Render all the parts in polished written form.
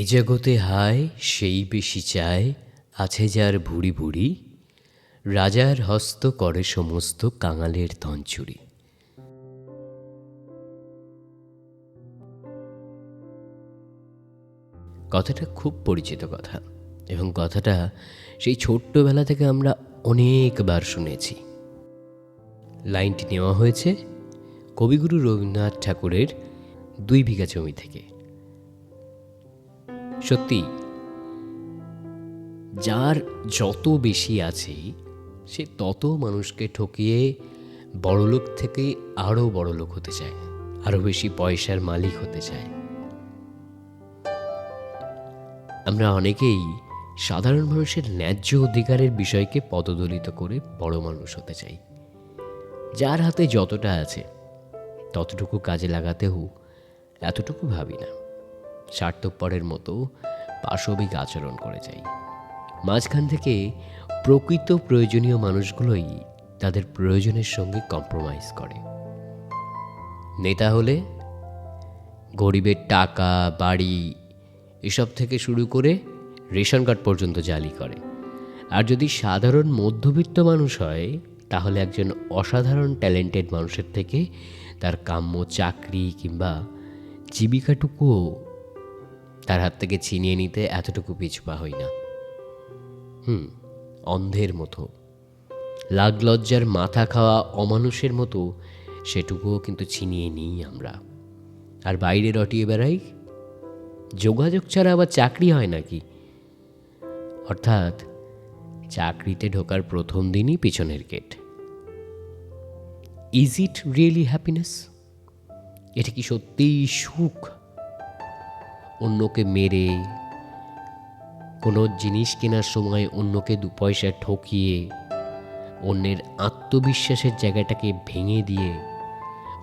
এ জগতে হায় সেই বেশি চায়, আছে যার ভুড়ি ভুড়ি, রাজার হস্ত করে সমস্ত কাঙালের ধন চুরি। কথাটা খুব পরিচিত কথা, এবং কথাটা সেই ছোট্টবেলা থেকে আমরা অনেকবার শুনেছি। লাইনটি নেওয়া হয়েছে কবিগুরু রবীন্দ্রনাথ ঠাকুরের 2 বিঘা জমি থেকে। সত্যি, যার যত বেশি আছে সে তত মানুষকে ঠকিয়ে বড়লোক থেকে আরও বড়লোক হতে চায়, আরও বেশি পয়সার মালিক হতে চায়। আমরা অনেকেই সাধারণ মানুষের ন্যায্য অধিকারের বিষয়কে পদদলিত করে বড় মানুষ হতে চাই। যার হাতে যতটা আছে ততটুকু কাজে লাগাতেও এতটুকু ভাবি না, স্বার্থপরের মতো পাশবিক আচরণ করে যাই। মাঝখান থেকে প্রকৃত প্রয়োজনীয় মানুষগুলোই তাদের প্রয়োজনের সঙ্গে কম্প্রোমাইজ করে। নেতা হলে গরিবের টাকা, বাড়ি এসব থেকে শুরু করে রেশন কার্ড পর্যন্ত জালি করে। আর যদি সাধারণ মধ্যবিত্ত মানুষ হয় তাহলে একজন অসাধারণ ট্যালেন্টেড মানুষের থেকে তার কাম্য চাকরি কিংবা জীবিকাটুকুও তার হাত থেকে ছিনিয়ে নিতে এতটুকু পিছপা হই না। অন্ধের মতো, লাগ লজ্জার মাথা খাওয়া অমানুষের মতো সেটুকুও কিন্তু ছিনিয়ে নিই আমরা। আর বাইরে রটিয়ে বেড়াই, যোগাযোগ ছাড়া আবার চাকরি হয় নাকি? অর্থাৎ চাকরিতে ঢোকার প্রথম দিনই পিছনের gate. Is it really happiness? এটা কি সত্যিই সুখ? অন্যকে মেরে, কোনো জিনিস কেনার সময় অন্যকে 2 পয়সা ঠকিয়ে, অন্যের আত্মবিশ্বাসের জায়গাটাকে ভেঙে দিয়ে,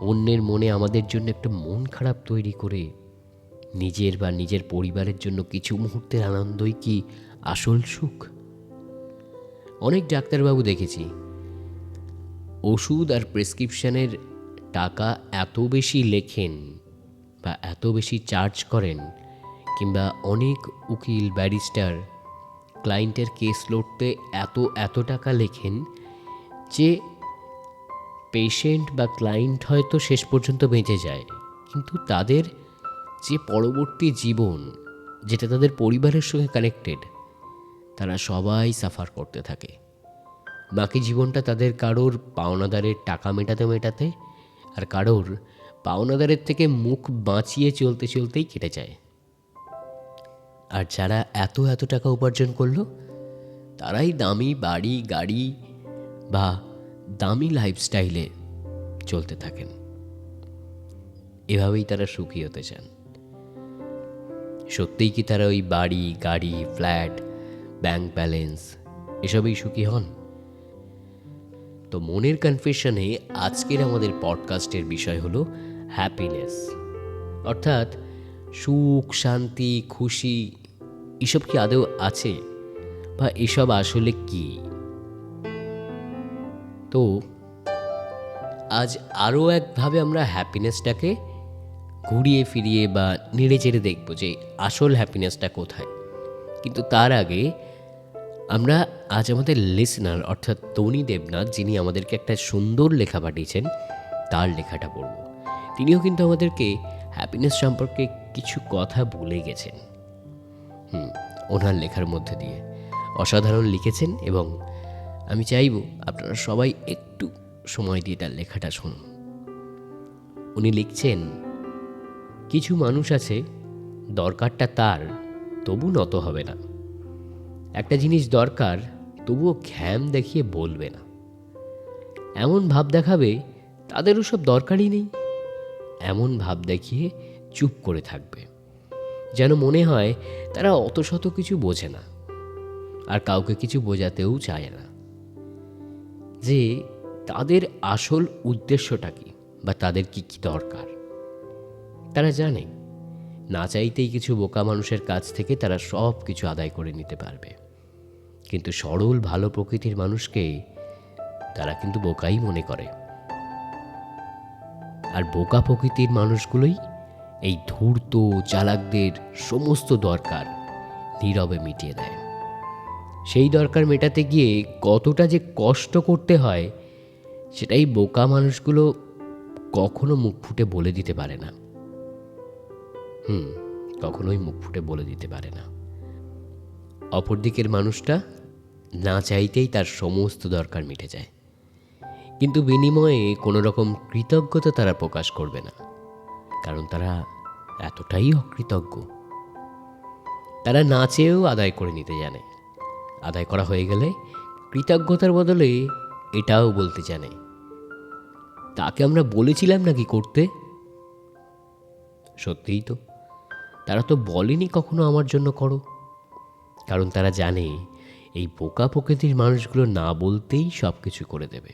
অন্যের মনে আমাদের জন্য একটা মন খারাপ তৈরি করে নিজের বা নিজের পরিবারের জন্য কিছু মুহূর্তের আনন্দই কি আসল সুখ? অনেক ডাক্তারবাবু দেখেছি ওষুধ আর প্রেসক্রিপশনের টাকা এত বেশি লেখেন বা এত বেশি চার্জ করেন, কিংবা অনেক উকিল ব্যারিস্টার ক্লায়েন্টের কেস লড়তে এত টাকা লেখেন যে পেশেন্ট বা ক্লায়েন্ট হয়তো শেষ পর্যন্ত বেঁচে যায়, কিন্তু তাদের যে পরবর্তী জীবন, যেটা তাদের পরিবারের সঙ্গে কানেক্টেড, তারা সবাই সাফার করতে থাকে। বাকি জীবনটা তাদের কারোর পাওনাদারের টাকা মেটাতে আর কারোর পাওনাদারের থেকে মুখ বাঁচিয়ে চলতেই কেটে যায়। আর যারা এত টাকা উপার্জন করলো তারাই দামি বাড়ি, গাড়ি বা দামি লাইফস্টাইলে চলতে থাকেন। এভাবেই তারা সুখী হতে চান। সত্যিই কি তারা ওই বাড়ি, গাড়ি, ফ্ল্যাট, ব্যাংক ব্যালেন্স এসবেই সুখী হন? তো মনের কনফেশনে আজকের আমাদের পডকাস্টের বিষয় হলো হ্যাপিনেস। অর্থাৎ সুখ, শান্তি, খুশি এসব কি আদৌ আছে, বা এসব আসলে কি? তো আজ আরও একভাবে আমরা হ্যাপিনেসটাকে ঘুরিয়ে ফিরিয়ে বা নেড়ে চেড়ে দেখব যে আসল হ্যাপিনেসটা কোথায়। কিন্তু তার আগে আমরা আজ আমাদের লিসনার অর্থাৎ তনি দেবনাথ, যিনি আমাদেরকে একটা সুন্দর লেখা পাঠিয়েছেন, তার লেখাটা পড়ব। তিনিও কিন্তু আমাদেরকে হ্যাপিনেস সম্পর্কে কিছু কথা বলে গেছেন ওনার লেখার মধ্যে দিয়ে। অসাধারণ লিখেছেন, এবং আমি চাইব আপনারা সবাই একটু সময় দিয়ে তার লেখাটা শুনুন। উনি লিখছেন, কিছু মানুষ আছে দরকারটা তার, তবু নত হবে না। একটা জিনিস দরকার, তবুও ঘ্যাম দেখিয়ে বলবে না। এমন ভাব দেখাবে তাদের ওসব দরকারই নেই। এমন ভাব দেখিয়ে চুপ করে থাকবে, যেন মনে হয় তারা অত শত কিছু বোঝে না, আর কাউকে কিছু বোঝাতেও চায় না যে তাদের আসল উদ্দেশ্যটা কি বা তাদের কি দরকার। তারা জানে না চাইতেই কিছু বোকা মানুষের কাছ থেকে তারা সব কিছু আদায় করে নিতে পারবে, কিন্তু সরল ভালো প্রকৃতির মানুষকে তারা কিন্তু বোকাই মনে করে। আর বোকা প্রকৃতির মানুষগুলোই এই ধূর্ত চালাকদের সমস্ত দরকার নীরবে মিটিয়ে দেয়। সেই দরকার মেটাতে গিয়ে কতটা যে কষ্ট করতে হয় সেটাই বোকা মানুষগুলো কখনো মুখ ফুটে বলে দিতে পারে না। কখনোই মুখ ফুটে বলে দিতে পারে না। অপরদিকের মানুষটা না চাইতেই তার সমস্ত দরকার মিটে যায়, কিন্তু বিনিময়ে কোনো রকম কৃতজ্ঞতা তারা প্রকাশ করবে না, কারণ তারা এতটাই অকৃতজ্ঞ। তারা না চেয়েও আদায় করে নিতে জানে, আদায় করা হয়ে গেলে কৃতজ্ঞতার বদলে এটাও বলতে জানে, তাকে আমরা বলেছিলাম নাকি করতে। সত্যিই তো, তারা তো বলেনি কখনো আমার জন্য করো, কারণ তারা জানে এই বোকা প্রকৃতির মানুষগুলো না বলতেই সব কিছু করে দেবে।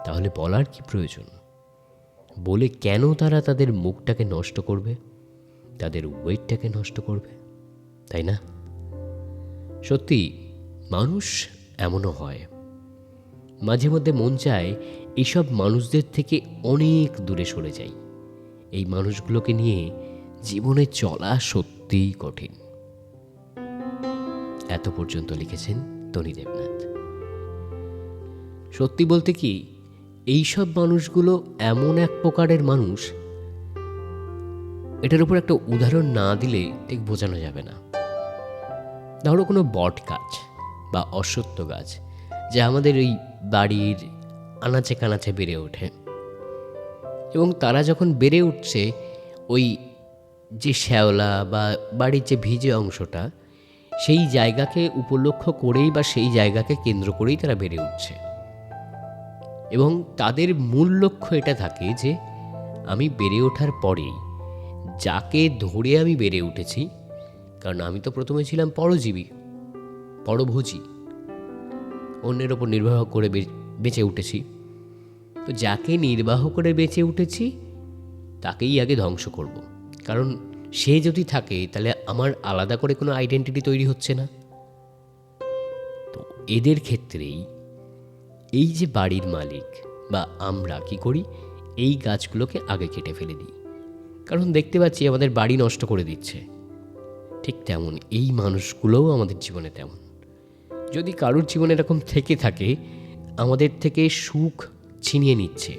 তাহলে বলার কি প্রয়োজন? বলে কেন তারা তাদের মুখটাকে নষ্ট করবে, তাদের ওয়েটটাকে নষ্ট করবে, তাই না? সত্যি মানুষ এমনও হয়, মাঝে মধ্যে মন চায় এইসব মানুষদের থেকে অনেক দূরে সরে যাই। এই মানুষগুলোকে নিয়ে জীবনে চলা সত্যিই কঠিন। এত পর্যন্ত লিখেছেন তনি দেবনাথ। সত্যি বলতে কি, এইসব মানুষগুলো এমন এক প্রকারের মানুষ, এটার উপর একটা উদাহরণ না দিলে ঠিক বোঝানো যাবে না। ধরো কোনো বট গাছ বা অশ্বত্থ গাছ, যা আমাদের ওই বাড়ির আনাচে কানাচে বেড়ে ওঠে, এবং তারা যখন বেড়ে উঠছে, ওই যে শ্যাওলা বা বাড়ির যে ভিজে অংশটা, সেই জায়গাকে উপলক্ষ করেই বা সেই জায়গাকে কেন্দ্র করেই তারা বেড়ে উঠছে, এবং তাদের মূল লক্ষ্য এটা থাকে যে আমি বেড়ে ওঠার পরেই যাকে ধরে আমি বেড়ে উঠেছি, কারণ আমি তো প্রথমে ছিলাম পরজীবী, পরভোজী, অন্যের ওপর নির্বাহ করে বেঁচে উঠেছি, তো যাকে নির্বাহ করে বেঁচে উঠেছি তাকেই আগে ধ্বংস করব, কারণ সে যদি থাকে তাহলে আমার আলাদা করে কোনো আইডেন্টিটি তৈরি হচ্ছে না। তো এদের ক্ষেত্রেই এই যে বাড়ির মালিক বা আমরা কি করি, এই গাছগুলোকে আগে কেটে ফেলে দিই, কারণ দেখতে পাচ্ছি আমাদের বাড়ি নষ্ট করে দিচ্ছে। ঠিক তেমন এই মানুষগুলোও আমাদের জীবনে তেমন। যদি কারোর জীবনে এরকম থেকে থাকে, আমাদের থেকে সুখ ছিনিয়ে নিচ্ছে,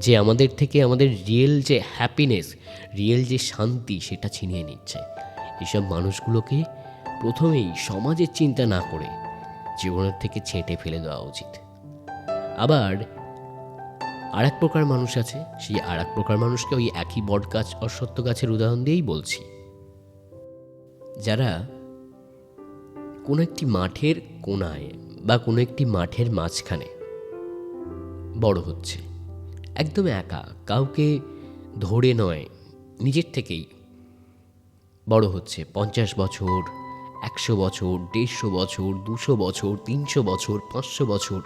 যে আমাদের থেকে আমাদের রিয়েল যে হ্যাপিনেস, রিয়েল যে শান্তি, সেটা ছিনিয়ে নিচ্ছে, এইসব মানুষগুলোকে প্রথমেই সমাজের চিন্তা না করে জীবনের থেকে ছেঁটে ফেলে দেওয়া উচিত। আবার আর এক প্রকার মানুষ আছে, সেই আর এক প্রকার মানুষকে ওই একই বট গাছ অশ্বত্থ গাছের উদাহরণ দিয়েই বলছি, যারা কোনো একটি মাঠের কোণায় বা কোনো একটি মাঠের মাঝখানে বড় হচ্ছে, একদম একা, কাউকে ধরে নয়, নিজের থেকেই বড় হচ্ছে। 50 বছর, 100 বছর, 150 বছর, 200 বছর, 300 বছর, 500 বছর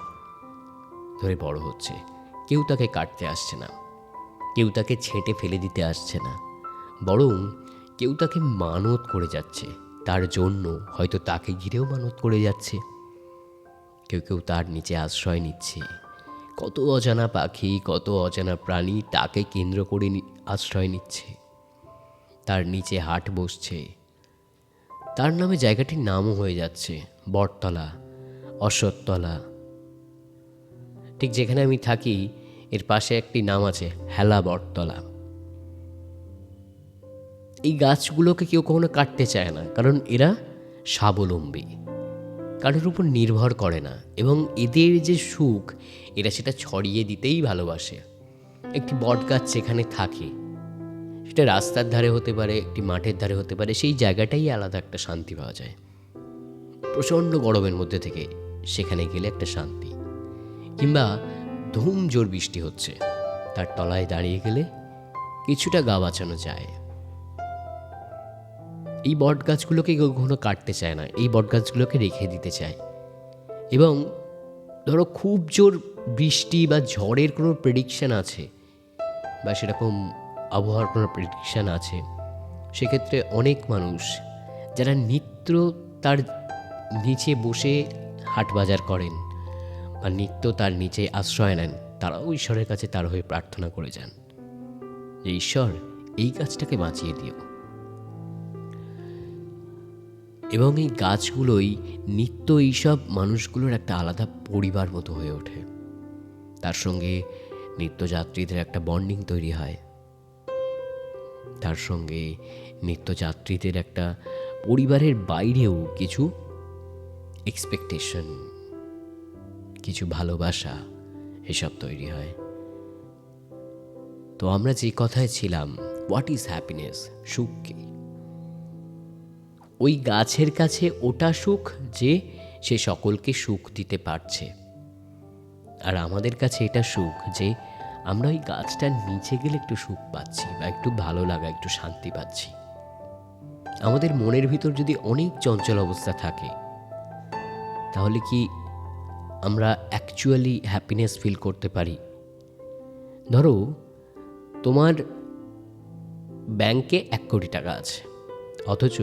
ধরে বড় হচ্ছে। কেউ তাকে কাটতে আসছে না, কেউ তাকে ছেঁটে ফেলে দিতে আসছে না, বরং কেউ তাকে মানত করে যাচ্ছে, তার জন্য হয়তো তাকে ঘিরেও মানত করে যাচ্ছে। কেউ কেউ তার নিচে আশ্রয় নিচ্ছে। কত অজানা পাখি, কত অজানা প্রাণী তাকে কেন্দ্র করে আশ্রয় নিচ্ছে, তার নিচে হাট বসছে। তার নামে জায়গাটির নামও হয়ে যাচ্ছে বটতলা, অশ্বত্থতলা। ঠিক যেখানে আমি থাকি এর পাশে একটি নাম আছে হেলা বটতলা। এই গাছগুলোকে কেউ কখনো কাটতে চায় না, কারণ এরা স্বাবলম্বী, কারোর উপর নির্ভর করে না, এবং এদের যে সুখ এরা সেটা ছড়িয়ে দিতেই ভালোবাসে। একটি বট গাছ যেখানে থাকে, সেটা রাস্তার ধারে হতে পারে, একটি মাঠের ধারে হতে পারে, সেই জায়গাটাই আলাদা একটা শান্তি পাওয়া যায়। প্রচণ্ড গরমের মধ্যে থেকে সেখানে গেলে একটা শান্তি, কিংবা ধুম জোর বৃষ্টি হচ্ছে, তার তলায় দাঁড়িয়ে গেলে কিছুটা গা বাঁচানো যায়। এই বট গাছগুলোকে কেউ কখনো কাটতে চায় না, এই বট গাছগুলোকে রেখে দিতে চায়। এবং ধরো খুব জোর বৃষ্টি বা ঝড়ের কোনো প্রেডিকশান আছে, বা সেরকম আবহাওয়ার কোনো প্রেডিকশান আছে, সেক্ষেত্রে অনেক মানুষ যারা নিত্য তার নিচে বসে হাট বাজার করেন বা নিত্য তার নিচে আশ্রয় নেন, তারাও ঈশ্বরের কাছে তার হয়ে প্রার্থনা করে যান যে ঈশ্বর, এই গাছটাকে বাঁচিয়ে দিও। এবং এই গাছগুলোই নিত্য এইসব মানুষগুলোর একটা আলাদা পরিবার মতো হয়ে ওঠে। তার সঙ্গে নিত্যযাত্রীদের একটা বন্ডিং তৈরি হয়, তার সঙ্গে নিত্যযাত্রীদের একটা পরিবারের বাইরেও কিছু এক্সপেকটেশন, কিছু ভালোবাসা এসব তৈরি হয়। তো আমরা যে কথায় ছিলাম, হোয়াট ইজ হ্যাপিনেস, সুখ কি? ওই গাছের কাছে ওটা সুখ যে সে সকলকে সুখ দিতে পারছে, আর আমাদের কাছে এটা সুখ যে আমরা ওই গাছটার নিচে গেলে একটু সুখ পাচ্ছি বা একটু ভালো লাগা, একটু শান্তি পাচ্ছি। আমাদের মনের ভিতর যদি অনেক চঞ্চল অবস্থা থাকে, তাহলে কি আমরা অ্যাকচুয়ালি হ্যাপিনেস ফিল করতে পারি? ধরো তোমার ব্যাংকে 1 কোটি টাকা আছে, অথচ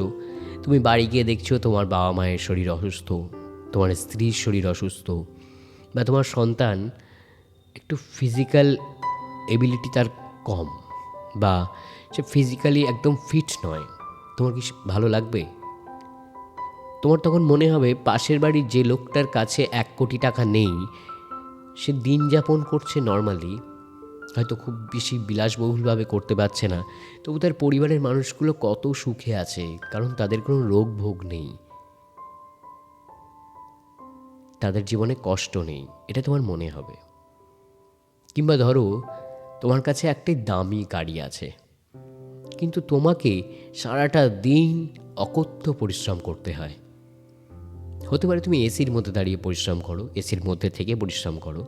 তুমি বাড়ি গিয়ে দেখছো তোমার বাবা মায়ের শরীর অসুস্থ, তোমার স্ত্রীর শরীর অসুস্থ, বা তোমার সন্তান একটু ফিজিক্যাল এবিলিটি তার কম, বা সে ফিজিক্যালি একদম ফিট নয়। তোমার কি ভালো লাগবে? তোমার তখন মনে হবে পাশের বাড়ির যে লোকটার কাছে 1 কোটি টাকা নেই, সে দিন যাপন করছে নর্মালি, হয়তো খুব বেশি বিলাসবহুলভাবে করতে পারছে না, তবু তার পরিবারের মানুষগুলো কত সুখে আছে, কারণ তাদের কোনো রোগ ভোগ নেই, তাদের জীবনে কষ্ট নেই, এটা তোমার মনে হবে। কিংবা ধরো তোমার কাছে একটি দামি গাড়ি আছে, কিন্তু তোমাকে সারাটা দিন অকথ্য পরিশ্রম করতে হয়। হতে পারে তুমি এসির মধ্যে দাঁড়িয়ে পরিশ্রম করো, এসির মধ্যে থেকে পরিশ্রম করো,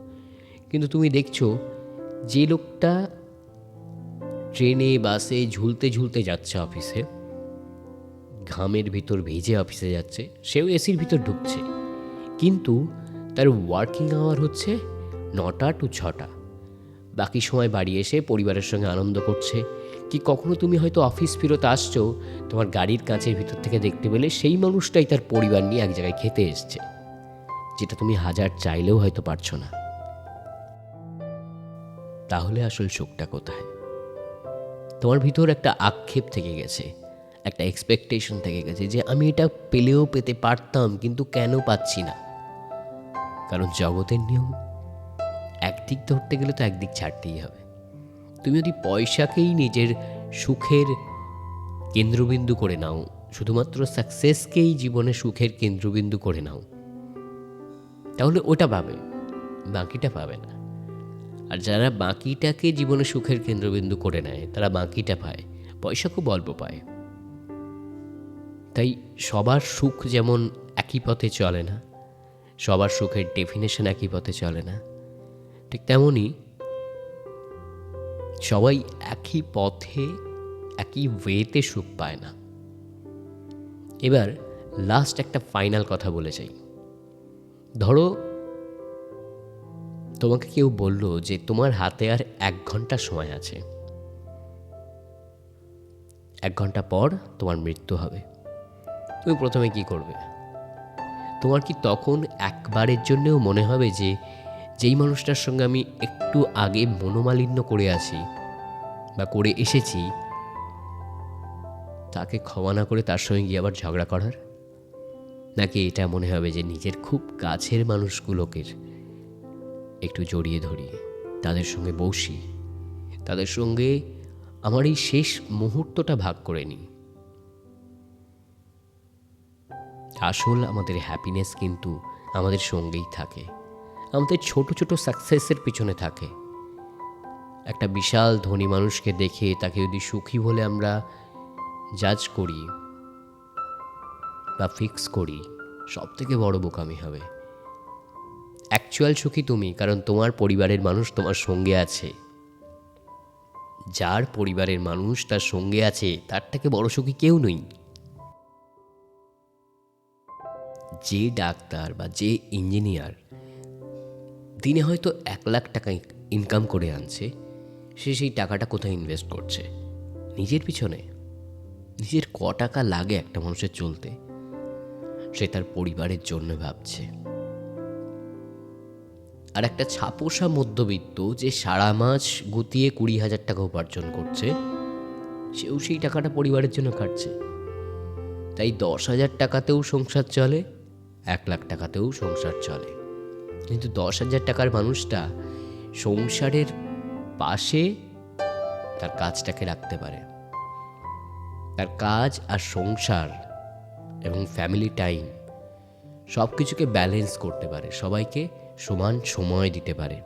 কিন্তু তুমি দেখছো যে লোকটা ট্রেনে বাসে ঝুলতে ঝুলতে যাচ্ছে অফিসে, ঘামের ভিতর ভিজে অফিসে যাচ্ছে, সেও এসির ভিতর ঢুকছে, কিন্তু তার ওয়ার্কিং আওয়ার হচ্ছে 9টা to 6টা। বাকি সময় বাড়ি এসে পরিবারের সঙ্গে আনন্দ করছে। কি কখনো তুমি হয়তো অফিস ফেরত আসছো, তোমার গাড়ির কাঁচের ভিতর থেকে দেখতে পেলে সেই মানুষটাই তার পরিবার নিয়ে এক জায়গায় খেতে এসছে, যেটা তুমি হাজার চাইলেও হয়তো পারছো না। তাহলে আসল সুখটা কোথায়? তোমার ভিতর একটা আক্ষেপ থেকে গেছে, একটা এক্সপেকটেশন থেকে গেছে যে আমি এটা পেলেও পেতে পারতাম, কিন্তু কেন পাচ্ছি না? কারণ জগতের নিয়ম, একদিক ধরতে গেলে তো একদিক ছাড়তেই হবে। তুমি যদি পয়সাকেই নিজের সুখের কেন্দ্রবিন্দু করে নাও, শুধুমাত্র সাকসেসকেই জীবনে সুখের কেন্দ্রবিন্দু করে নাও, তাহলে ওটা পাবে, বাকিটা পাবে না। আর যারা বাকিটাকে জীবনে সুখের কেন্দ্রবিন্দু করে নেয়, তারা বাকিটা পায়, পয়সা খুব অল্প পায়। তাই সবার সুখ যেমন একই পথে চলে না, সবার সুখের ডেফিনেশন একই পথে চলে না, ঠিক তেমনই সবাই একই পথে একই ওয়েতে সুখ পায় না। এবার লাস্ট একটা ফাইনাল কথা বলে যাই। ধরো তোমাকে কেউ বলল যে তোমার হাতে আর 1 ঘন্টা সময় আছে, 1 ঘন্টা পর তোমার মৃত্যু হবে। তুমি প্রথমে কি করবে? তোমার কি তখন একবারের জন্যেও মনে হবে যে যেই মানুষটার সঙ্গে আমি একটু আগে মনোমালিন্য করে আছি বা করে এসেছি, তাকে ক্ষমা না করে তার সঙ্গে গিয়ে আবার ঝগড়া করার? নাকি এটা মনে হবে যে নিজের খুব কাছের মানুষগুলোকে একটু জড়িয়ে ধরি, তাদের সঙ্গে বসি, তাদের সঙ্গে আমার এই শেষ মুহূর্তটা ভাগ করে নিই? আসল আমাদের হ্যাপিনেস কিন্তু আমাদের সঙ্গেই থাকে, আমাদের ছোট ছোট সাকসেসের পিছনে থাকে। একটা বিশাল ধনী মানুষকে দেখে তাকে যদি সুখী বলে আমরা জাজ করি বা ফিক্স করি, সব থেকে বড় বোকামি হবে। অ্যাকচুয়াল সুখী তুমি, কারণ তোমার পরিবারের মানুষ তোমার সঙ্গে আছে। যার পরিবারের মানুষ তার সঙ্গে আছে, তার থেকে বড় সুখী কেউ নেই। যে ডাক্তার বা যে ইঞ্জিনিয়ার দিনে হয়তো 1 লাখ টাকা ইনকাম করে আনছে, সে সেই টাকাটা কোথায় ইনভেস্ট করছে? নিজের পিছনে। নিজের টাকা লাগে একটা মানুষের চলতে, সে তার পরিবারের জন্য ভাবছে। আর একটা ছাপোষা মধ্যবিত্ত যে সারা মাস গুতিয়ে 20,000 টাকা উপার্জন করছে, সেও সেই টাকাটা পরিবারের জন্য খাটছে। তাই 10,000 টাকাতেও সংসার চলে, 1,00,000 টাকাতেও সংসার চলে। কিন্তু 10,000 টাকার মানুষটা সংসারের পাশে তার কাজটাকে রাখতে পারে। তার কাজ আর সংসার এবং ফ্যামিলি টাইম সব কিছুকে ব্যালেন্স করতে পারে, সবাইকে সমান সময় দিতে পারে,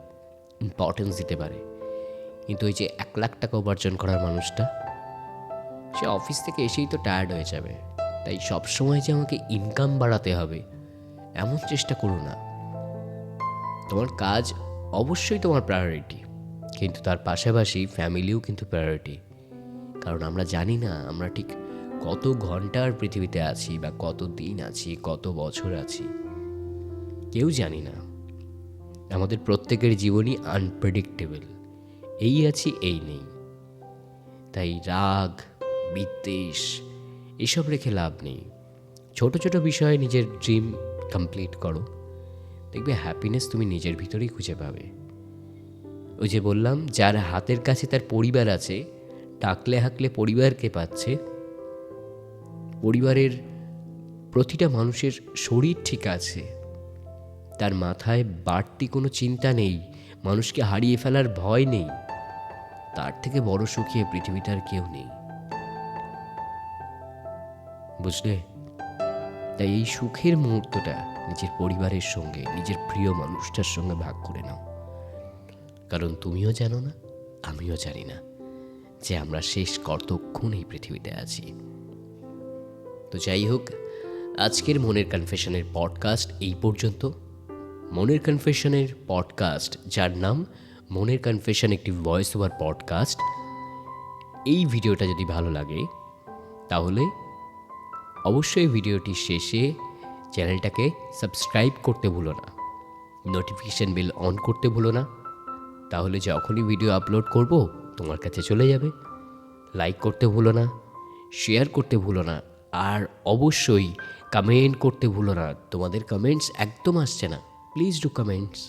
ইম্পর্টেন্স দিতে পারে। কিন্তু ওই যে 1,00,000 টাকা উপার্জন করার মানুষটা, সে অফিস থেকে এসেই তো টায়ার্ড হয়ে যাবে। তাই সবসময় যে আমাকে ইনকাম বাড়াতে হবে এমন চেষ্টা করো না। তোমার কাজ অবশ্যই তোমার প্রায়োরিটি, কিন্তু তার পাশাপাশি ফ্যামিলিও কিন্তু প্রায়োরিটি। কারণ আমরা জানি না আমরা ঠিক কত ঘন্টার পৃথিবীতে আছি, বা কত দিন আছি, কত বছর আছি, কেউ জানি না। আমাদের প্রত্যেকের জীবনই আনপ্রেডিক্টেবল, এই আছি এই নেই। তাই রাগ, বিদ্বেষ এসব রেখে লাভ নেই। ছোট ছোট বিষয়ে নিজের ড্রিম কমপ্লিট করো, দেখবে হ্যাপিনেস তুমি নিজের ভিতরেই খুঁজে পাবে। ওই যে বললাম, যার হাতের কাছে তার পরিবার আছে, ডাকলে হাঁকলে পরিবারকে পাচ্ছে। পরিবারের প্রতিটা মানুষের শরীর ঠিক আছে, তার মাথায় বাড়তি কোনো চিন্তা নেই, মানুষকে হারিয়ে ফেলার ভয় নেই, তার থেকে বড় সুখী পৃথিবীতে আর কেউ নেই। বুঝলে? তাই এই সুখের মুহূর্তটা নিজের পরিবারের সঙ্গে, নিজের প্রিয় মানুষটার সঙ্গে ভাগ করে নাও। কারণ তুমিও জানো না, আমিও জানি না যে আমরা শেষ কতক্ষণ এই পৃথিবীতে আছি। তো যাই হোক, আজকের মনের কনফেশনের পডকাস্ট এই পর্যন্ত। মনের কনফেশনের পডকাস্ট, যার নাম মনের কনফেশন, একটি ভয়েস ওভার পডকাস্ট। এই ভিডিওটা যদি ভালো লাগে তাহলে অবশ্যই ভিডিওটির শেষে চ্যানেলটাকে সাবস্ক্রাইব করতে ভুলো না, নোটিফিকেশান বেল অন করতে ভুলো না। তাহলে যখনই ভিডিও আপলোড করব তোমার কাছে চলে যাবে। লাইক করতে ভুলো না, শেয়ার করতে ভুলো না, আর অবশ্যই কমেন্ট করতে ভুলো না। তোমাদের কমেন্টস একদম আসছে না, প্লিজ ডু কমেন্টস।